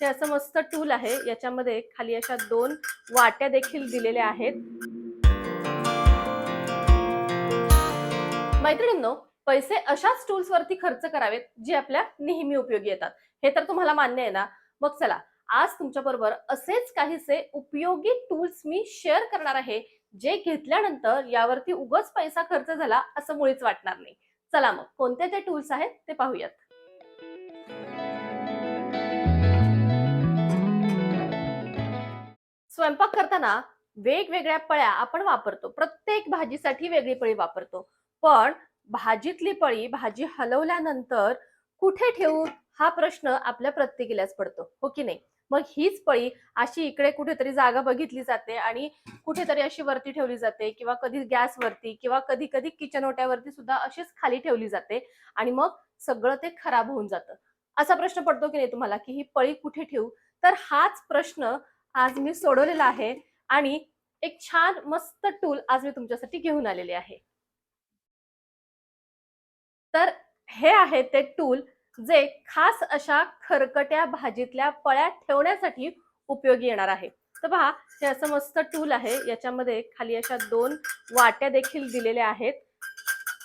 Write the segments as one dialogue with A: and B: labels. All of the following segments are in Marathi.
A: हे असं मस्त टूल आहे. याच्यामध्ये खाली अशा 2 वाट्या देखील दिलेल्या आहेत. मैत्रिणींनो, पैसे अशाच टूल्स वरती खर्च करावेत जे आपल्या नेहमी उपयोगी येतात. हे तर तुम्हाला मान्य आहे ना? मग चला, आज तुमच्याबरोबर असेच काहीसे उपयोगी टूल्स मी शेअर करणार आहे, जे घेतल्यानंतर यावरती उगाच पैसा खर्च झाला असं मुळीच वाटणार नाही. चला मग, कोणते ते टूल्स आहेत ते पाहूयात. स्वयंपाक करताना वेगवेगळ्या पळ्या आपण वापरतो. प्रत्येक भाजीसाठी वेगळी पळी वापरतो. पण भाजीतली पळी भाजी हलवल्यानंतर कुठे ठेवू हा प्रश्न आपल्या प्रत्येकीलाच पडतो, हो की नाही? मग हीच पळी अशी इकडे कुठेतरी जागा बघितली जाते आणि कुठेतरी अशी वरती ठेवली जाते किंवा कधी गॅसवरती किंवा कधी-कधी किचन ओट्यावरती सुद्धा अशीच खाली ठेवली जाते आणि मग सगळं ते खराब होऊन जातं. असा प्रश्न पडतो की नाही तुम्हाला, की ही पळी कुठे ठेवू? तर हाच प्रश्न आज मी सोडवलेला आहे आणि एक छान मस्त टूल आज मी तुमच्यासाठी घेऊन आलेले आहे. तर हे आहे ते टूल जे खास अशा खरकट्या भाजीतल्या पळ्या ठेवण्यासाठी उपयोगी येणार आहे. तर पहा, हे असं मस्त टूल आहे. याच्यामध्ये खाली अशा 2 वाट्या देखील दिलेल्या आहेत.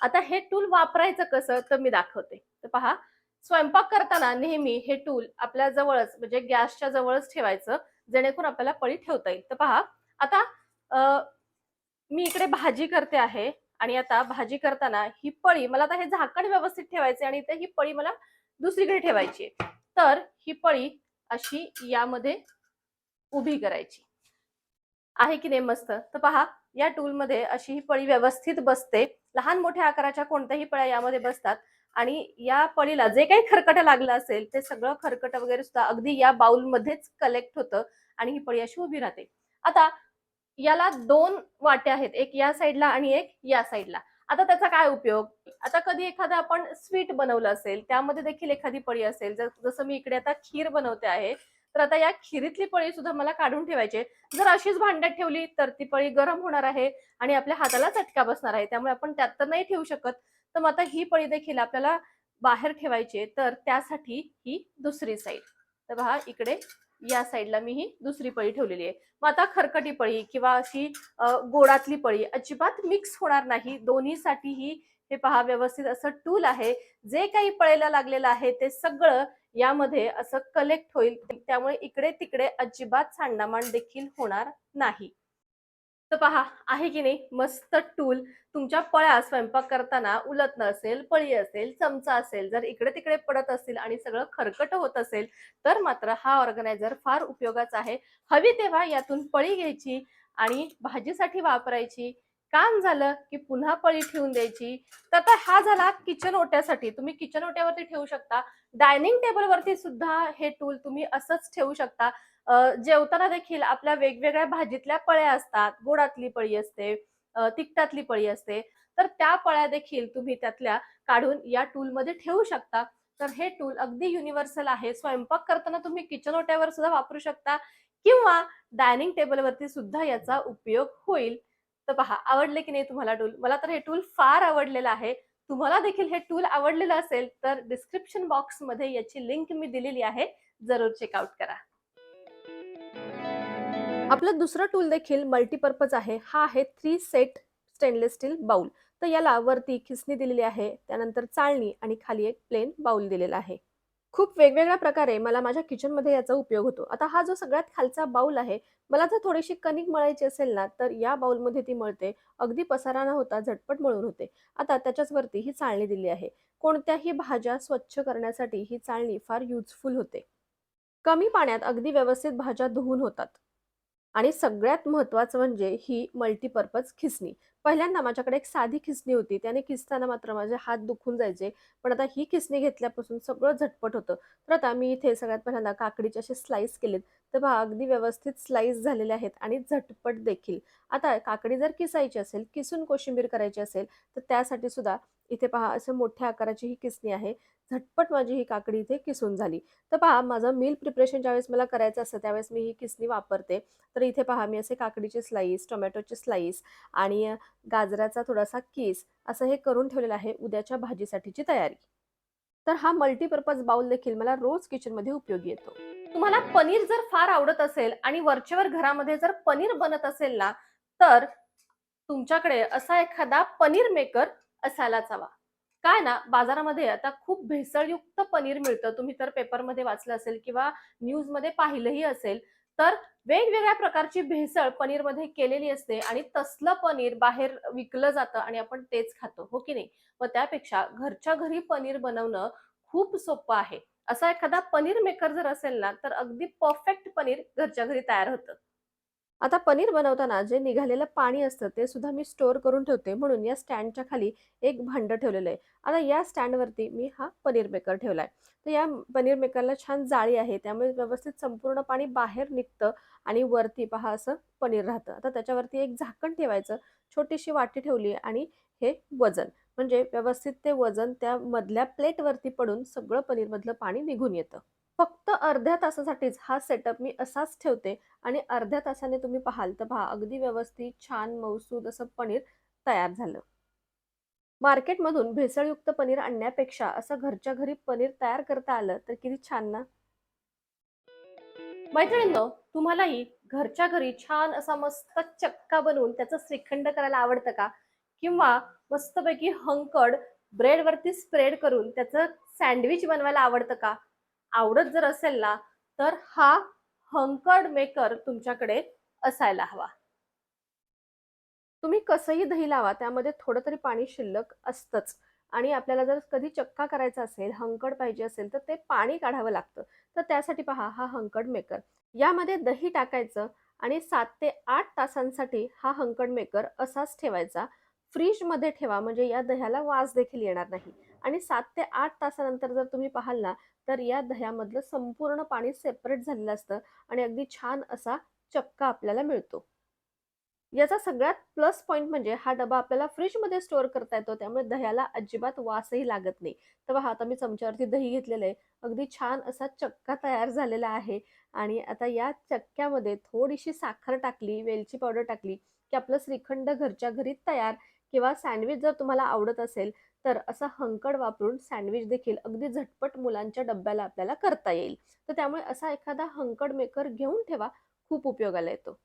A: आता हे टूल वापरायचं कसं तर मी दाखवते. तर पहा, स्वयंपाक करताना नेहमी हे टूल आपल्या जवळच म्हणजे गॅसच्या जवळच ठेवायचं, जेणेकरून आपल्याला पळी ठेवता येईल. तर पहा, आता अ, मी इकडे भाजी करते आहे आणि आता भाजी करताना ही पळी मला आता हे झाकण व्यवस्थित ठेवायचे आणि इथे ही पळी मला दुसरीकडे ठेवायची आहे. तर ही पळी अशी यामध्ये उभी करायची. आहे की नाही मस्त? तर पहा, या टूलमध्ये अशी ही पळी व्यवस्थित बसते. लहान-मोठ्या आकाराच्या कोणत्याही पळ्या यामध्ये बसतात आणि या पळीला जे काही खरकटं लागलं असेल, ते सगळं खरकटं वगैरे सुद्धा अगदी या बाउलमध्येच कलेक्ट होतं आणि ही पळी अशी उभी राहते. आता याला 2 वाट्या आहेत. एक या साइडला आणि एक या साइडला. आता त्याचा काय उपयोग? आता कधी एखादं आपण स्वीट बनवलं असेल, त्यामध्ये देखील एखादी पळी असेल. जसं मी इकडे आता खीर बनवते आहे. तर आता या खिरीतली पळी सुद्धा मला काढून ठेवायची आहे. जर अशीच भांड्यात ठेवली तर ती पळी गरम होणार आहे आणि आपल्या हाताला चटका बसणार आहे. त्यामुळे आपण त्यात तर नाही ठेवू शकत. तर मग आता ही पळी देखील आपल्याला बाहेर ठेवायची आहे. तर त्यासाठी ही दुसरी साइड. तर पहा, इकडे या साइडला मी ही दुसरी पळी ठेवलेली आहे. मग आता खरकटी पळी किंवा अशी गोडातली पळी अजिबात मिक्स होणार नाही. दोन्हीसाठीही हे पहा व्यवस्थित असं टूल आहे. जे काही पळीला लागलेलं आहे ते सगळं यामध्ये असं कलेक्ट होईल. त्यामुळे इकडे-तिकडे अजिबात सांडामांड देखील होणार नाही. तर पहा, आहे की नाही मस्त टूल. तुमच्या पळ्या स्वयंपाक करताना उलटणं असेल, पळी असेल, चमचा असेल, जर इकडे-तिकडे पडत असतील आणि सगळं खरकटं होत असेल, तर मात्र हा ऑर्गनायझर फार उपयोगाचा आहे. हवी तेव्हा यातून पळी घ्यायची आणि भाजीसाठी वापरायची. काम झालं की पुन्हा पळी ठेवून द्यायची. तर आता हा झाला किचन ओट्यासाठी. तुम्ही किचन ओट्यावरती ठेवू शकता. डायनिंग टेबलवरती सुद्धा हे टूल तुम्ही असंच ठेवू शकता. जेवताना देखील आपल्या वेगवेगळ्या भाजीतल्या पळ्या असतात. गोडातली पळी असते, तिखटातली पळी असते. तर त्या पळ्या देखील तुम्ही त्यातल्या काढून या टूलमध्ये ठेवू शकता. तर हे टूल अगदी युनिव्हर्सल आहे. स्वयंपाक करताना तुम्ही किचन ओट्यावर सुद्धा वापरू शकता किंवा डायनिंग टेबलवरती सुद्धा याचा उपयोग होईल. तर पहा, आवडले की नाही तुम्हाला टूल? मला तर हे टूल फार आवडलेलं आहे. तुम्हाला देखील हे टूल आवडलेलं असेल तर डिस्क्रिप्शन बॉक्समध्ये याची लिंक मी दिलेली आहे. जरूर चेकआउट करा. आपलं दुसरं टूल देखील मल्टीपर्पज आहे. हा आहे 3 सेट स्टेनलेस स्टील बाउल. तर याला वरती खिसणी दिलेली आहे, त्यानंतर चाळणी आणि खाली एक प्लेन बाउल दिलेला आहे. खूप वेगवेगळ्या प्रकारे मला माझ्या किचनमध्ये याचा उपयोग होतो. आता हा जो सगळ्यात खालचा बाउल आहे, मला जर थोडीशी कणिक मळायची असेल ना, तर या बाउलमध्ये ती मळते. अगदी पसारा न होता झटपट मळून होते. आता त्याच्याच वरती ही चाळणी दिली आहे. कोणत्याही भाज्या स्वच्छ करण्यासाठी ही चाळणी फार युजफुल होते. कमी पाण्यात अगदी व्यवस्थित भाज्या धुवून होतात. आणि सगळ्यात महत्त्वाचं म्हणजे ही मल्टीपर्पज खिसणी. पहिल्यांदा माझ्याकडे एक साधी खिसणी होती. त्याने खिसताना मात्र माझे हात दुखून जायचे. पण आता ही खिसणी घेतल्यापासून सगळं झटपट होतं. तर आता मी इथे सगळ्यात पहिल्यांदा काकडीचे असे स्लाईस केलेत. तर पहा, अगदी व्यवस्थित स्लाईस झालेले आहेत आणि झटपट देखील. आता काकडी जर किसायची असेल, किसून कोशिंबीर करायची असेल, तर त्यासाठी सुद्धा इथे पहा असं मोठ्या आकाराची ही किसणी आहे. झटपट माझी ही काकडी इथे किसून झाली. तर पहा, माझं मील प्रिपरेशन ज्यावेळेस मला करायचं असतं, त्यावेळेस मी ही किसणी वापरते. तर इथे पहा, मी असे काकडीचे स्लाईस, टोमॅटोचे स्लाईस आणि गाजराचा थोडासा कीस असं हे करून ठेवलेलं आहे उद्याच्या भाजीसाठीची तयारी. तर हा मल्टीपर्पज बाउल देखील मला रोज किचनमध्ये उपयोगी येतो. तुम्हाला पनीर जर फार आवडत असेल आणि वरचेवर घरामध्ये जर पनीर बनत असेल ना, तर तुमच्याकडे असा एखादा पनीर मेकर असायलाच हवा. काय ना, बाजारामध्ये आता खूप भेसळयुक्त पनीर मिळतं. तुम्ही तर पेपरमध्ये वाचलं असेल किंवा न्यूजमध्ये पाहिलंही असेल. तर वेगवेगळ्या प्रकारची भेसळ पनीरमध्ये केलेली असते आणि तसलं पनीर बाहेर विकलं जातं आणि आपण तेच खातो, हो की नाही? मग त्यापेक्षा घरच्या घरी पनीर बनवणं खूप सोपं आहे. असा एखादा पनीर मेकर जर असेल ना, तर अगदी परफेक्ट पनीर घरच्या घरी तयार होतं. आता पनीर बनवताना जे निघालेलं पाणी असतं ते सुद्धा मी स्टोअर करून ठेवते, म्हणून या स्टँडच्या खाली एक भांडं ठेवलेलं आहे. आता या स्टँडवरती मी हा पनीर मेकर ठेवलाय. तर या पनीर मेकरला छान जाळी आहे, त्यामुळे व्यवस्थित संपूर्ण पाणी बाहेर निघतं आणि वरती पहा असं पनीर राहतं. आता त्याच्यावरती एक झाकण ठेवायचं, छोटीशी वाटी ठेवली आणि हे वजन, म्हणजे व्यवस्थित ते वजन त्या मधल्या प्लेटवरती पडून सगळं पनीरमधलं पाणी निघून येतं. फक्त अर्ध्या तासासाठीच हा सेटअप मी असाच ठेवते आणि अर्ध्या तासाने तुम्ही पाहाल तर पहा अगदी व्यवस्थित छान मऊसूद असं पनीर तयार झालं. मार्केटमधून भेसळयुक्त पनीर आणण्यापेक्षा असं घरच्या घरी पनीर तयार करता आलं तर किती छान ना. मैत्रिणींनो, तुम्हालाही घरच्या घरी छान असा मस्त चक्का बनवून त्याचं श्रीखंड करायला आवडतं का? किंवा मस्तपैकी हंकड ब्रेडवरती स्प्रेड करून त्याचं सँडविच बनवायला आवडतं का? आवडत जर असेल ना, तर हा हंकड मेकर तुमच्याकडे असायला हवा. तुम्ही कसंही दही लावा, त्यामध्ये थोडं तरी पाणी शिल्लक असतंच आणि आपल्याला जर कधी चक्का करायचा असेल, हंकड पाहिजे असेल, तर ते पाणी काढावं लागतं. तर त्यासाठी पहा हा हंकड मेकर. यामध्ये दही टाकायचं आणि 7 ते 8 तासांसाठी हा हंकड मेकर असाच ठेवायचा. फ्रिजमध्ये ठेवा म्हणजे या दह्याला वास देखील येणार नाही आणि 7 ते 8 तासानंतर जर तुम्ही पाहाल ना, तर या दह्यामधलं संपूर्ण पाणी सेपरेट झालेलं असतं आणि अगदी छान असा चक्का आपल्याला मिळतो. याचा सगळ्यात प्लस पॉइंट म्हणजे हा डबा आपल्याला फ्रिजमध्ये स्टोअर करता येतो. त्यामुळे दह्याला अजिबात वासही लागत नाही. तर पहा आता मी चमच्यावरती दही घेतलेलं आहे. अगदी छान असा चक्का तयार झालेला आहे आणि आता या चक्क्यामध्ये थोडीशी साखर टाकली, वेलची पावडर टाकली, की आपलं श्रीखंड घरच्या घरी तयार. किंवा सँडविच जर तुम्हाला आवडत असेल, तर असा हंकड वापरून सँडविच देखील अगदी झटपट मुलांच्या डब्याला आपल्याला करता येईल. तर त्यामुळे असा एखादा हंकड मेकर घेऊन ठेवा, खूप उपयोगाला येतो.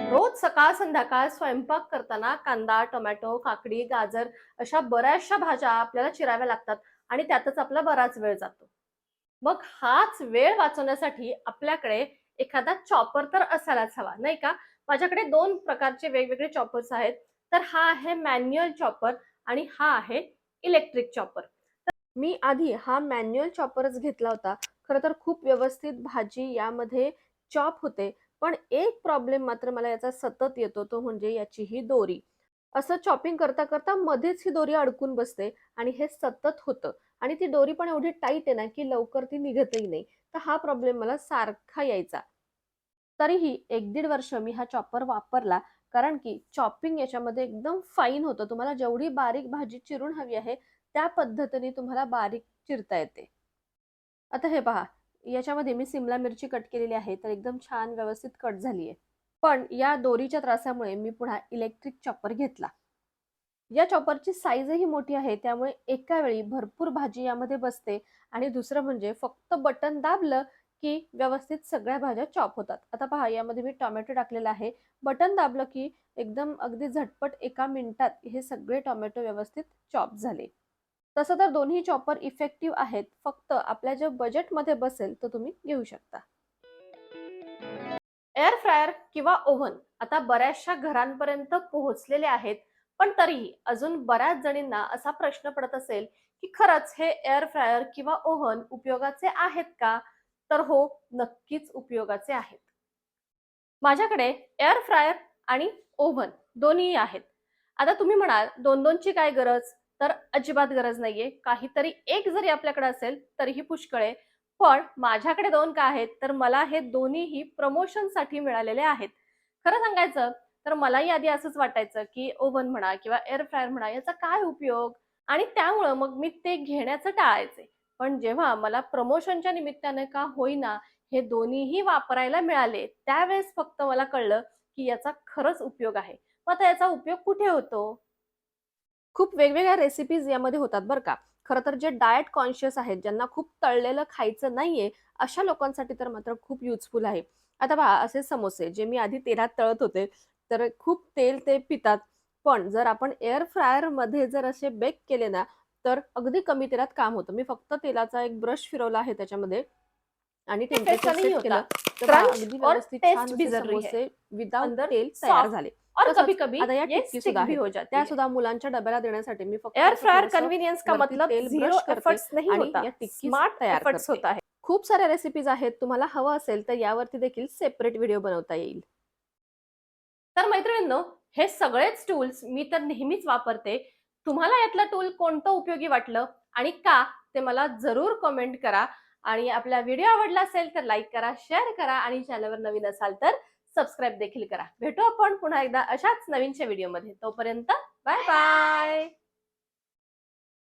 A: रोज सकाळ संध्याकाळ स्वयंपाक करताना कांदा, टोमॅटो, काकडी, गाजर अशा बऱ्याचशा भाज्या आपल्याला चिराव्या लागतात आणि त्यातच आपला बराच वेळ जातो. मग हाच वेळ वाचवण्यासाठी आपल्याकडे एखादा चॉपर तर असायलाच हवा, नाही का? माझ्याकडे 2 प्रकारचे वेगवेगळे चॉपर्स आहेत. तर हा आहे मॅन्युअल चॉपर आणि हा आहे इलेक्ट्रिक चॉपर. मी आधी हा मॅन्युअल चॉपरच घेतला होता. खरं तर खूप व्यवस्थित भाजी यामध्ये चॉप होते. पण एक प्रॉब्लेम मात्र मला याचा सतत येतो, तो म्हणजे याची ही दोरी. असं चॉपिंग करता-करता मध्येच ही दोरी अडकून बसते आणि हे सतत होतं आणि ती दोरी पण एवढी टाईट आहे ना, की लवकर ती निघतही नाही. तर हा प्रॉब्लेम मला सारखा यायचा. तरीही 1-1.5 वर्ष मी हा चॉपर वापरला. कारण की चॉपिंग याच्यामध्ये एकदम फाईन होतं. तुम्हाला जेवढी बारीक भाजी चिरून हवी आहे, त्या पद्धतीने तुम्हाला बारीक चिरता येते. आता हे पहा, याच्यामध्ये मी सिमला मिरची कट केलेली आहे, तर एकदम छान व्यवस्थित कट झाली आहे. पण या दोरीच्या त्रासामुळे मी पुन्हा इलेक्ट्रिक चॉपर घेतला. या चॉपरची साईजही मोठी आहे, त्यामुळे एका वेळी भरपूर भाजी यामध्ये बसते आणि दुसरं म्हणजे फक्त बटन दाबलं, की व्यवस्थित सगळ्या भाज्या चॉप होतात. आता पहा यामध्ये मी टोमॅटो टाकलेला आहे. बटन दाबलं, की एकदम अगदी झटपट एका मिनिटात हे सगळे टोमॅटो व्यवस्थित चॉप झाले. तसं तर दोन्ही चॉपर इफेक्टिव्ह आहेत. फक्त आपल्या ज्या बजेटमध्ये बसेल, तर तुम्ही घेऊ शकता. एअर फ्रायर किंवा ओव्हन आता बऱ्याचशा घरांपर्यंत पोहोचलेले आहेत. पण तरीही अजून बऱ्याच जणींना असा प्रश्न पडत असेल, की खरंच हे एअर फ्रायर किंवा ओव्हन उपयोगाचे आहेत का? तर हो, नक्कीच उपयोगाचे आहेत. माझ्याकडे एअर फ्रायर आणि ओव्हन दोन्हीही आहेत. आता तुम्ही म्हणाल 2-2 ची काय गरज? तर अजिबात गरज नाहीये. काहीतरी एक जरी आपल्याकडे असेल तरीही पुष्कळ आहे. पण माझ्याकडे 2 का आहेत? तर मला हे दोन्हीही प्रमोशनसाठी मिळालेले आहेत. खरं सांगायचं तर मलाही आधी असंच वाटायचं, की ओव्हन म्हणा किंवा एअर फ्रायर म्हणा याचा काय उपयोग? आणि त्यामुळं मग मी ते घेण्याचं टाळायचे. पण जेव्हा मला प्रमोशनच्या निमित्ताने का होईना हे दोन्हीही वापरायला मिळाले, त्यावेळेस फक्त मला कळलं, की याचा खरंच उपयोग आहे. मग आता याचा उपयोग कुठे होतो? खूप वेगवेगळ्या रेसिपीज यामध्ये होतात बरं का. खरं तर जे डाएट कॉन्शियस आहेत, ज्यांना खूप तळलेलं खायचं नाहीये, अशा लोकांसाठी तर मात्र खूप युजफुल आहे. आता पहा असे समोसे जे मी आधी तेलात तळत होते, तर खूप तेल ते पितात. पण जर आपण एअर फ्रायरमध्ये जर असे बेक केले ना, तर अगदी कमी तेलात काम होतं. मी फक्त तेलाचा एक ब्रश फिरवला आहे त्याच्यामध्ये आणि टेम्परेचर
B: कैसा नहीं
A: सेट
B: होता,
A: केलं, तर पहा
B: क्रंच
A: अगदी
B: और
A: व्यवस्थित छान
B: टेस्ट भी
A: असे
B: जरूरी है,
A: समोसे विदाऊट
B: अंदर
A: तेल तयार
B: सॉफ्ट
A: झाले.
B: और
A: तसंच
B: कभी-कभी
A: आता या
B: ये
A: टिक्की सुद्धा
B: स्टिक भी
A: आहेत.
B: हो जाती
A: त्या
B: है।
A: सुद्धा मुलांच्या डब्याला देण्यासाठी मी फक्त
B: एयर
A: असं
B: फ्रायर
A: थोडंसं
B: कन्वीनियंस का
A: वरती
B: मतलब
A: तेल
B: जीरो
A: ब्रश करते
B: एफर्ट्स नहीं
A: आणि
B: होता,
A: या टिक्कीज
B: स्मार्ट
A: तयार
B: एफर्ट्स
A: करते.
B: होता है।
A: खूप साऱ्या रेसिपीज आहेत. तुम्हाला हवं असेल तर यावरती देखील सेपरेट व्हिडिओ बनवता येईल.
B: तर मैत्रिणींनो, हे सगळेच टूल्स मी तर नेहमीच वापरते. तुम्हाला यातलं टूल कोणतं उपयोगी वाटलं आणि का ते मला जरूर कमेंट करा. आणि आपला व्हिडिओ आवडला असेल तर लाईक करा, शेअर करा आणि चॅनलवर नवीन असाल तर सबस्क्राईब देखील करा. भेटू आपण पुन्हा एकदा अशाच नवीनच्या व्हिडिओमध्ये. तोपर्यंत बाय बाय.